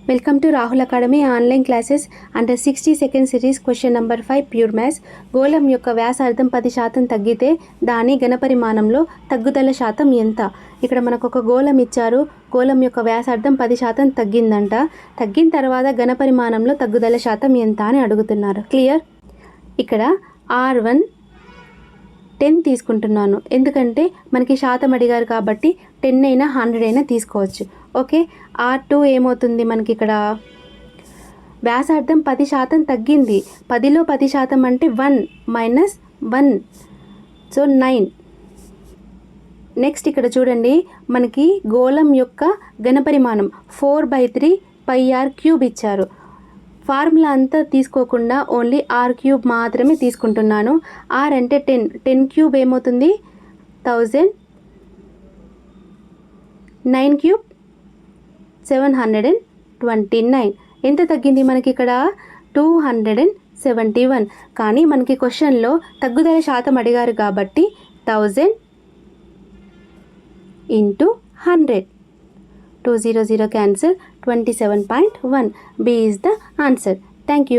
Welcome to Rahul Academy online classes under 60-second series question number 5 pure maths. గోళం యొక్క వ్యాసార్థం 10% తగ్గితే దాని ఘనపరిమాణంలో తగ్గుదల శాతం ఎంత? ఇక్కడ మనకు ఒక గోళం ఇచ్చారు. గోళం యొక్క వ్యాసార్థం 10% తగ్గిందంట. తగ్గిన తర్వాత ఘనపరిమాణంలో తగ్గుదల శాతం ఎంత అని అడుగుతున్నారు. క్లియర్? ఇక్కడ R1 10 తీసుకుంటున్నాను, ఎందుకంటే మనకి శాతం అడిగారు కాబట్టి 10 అయినా 100 అయినా తీసుకోవచ్చు. ఓకే, R2 ఏమవుతుంది మనకి ఇక్కడ వ్యాసార్థం 10% తగ్గింది. 10లో 10% అంటే 1 మైనస్ 1, సో 9. నెక్స్ట్ ఇక్కడ చూడండి, మనకి గోళం యొక్క ఘనపరిమాణం 4/3 πr³ ఇచ్చారు. ఫార్ములా అంతా తీసుకోకుండా ఓన్లీ r³ మాత్రమే తీసుకుంటున్నాను. r అంటే 10, 10³ ఏమవుతుంది 1000, 9³ 729. ఎంత తగ్గింది మనకి ఇక్కడ 271. కానీ మనకి క్వశ్చన్లో తగ్గుదల శాతం అడిగారు కాబట్టి 1000 into 100, 200 cancel, 27.1. B is the answer. Thank you.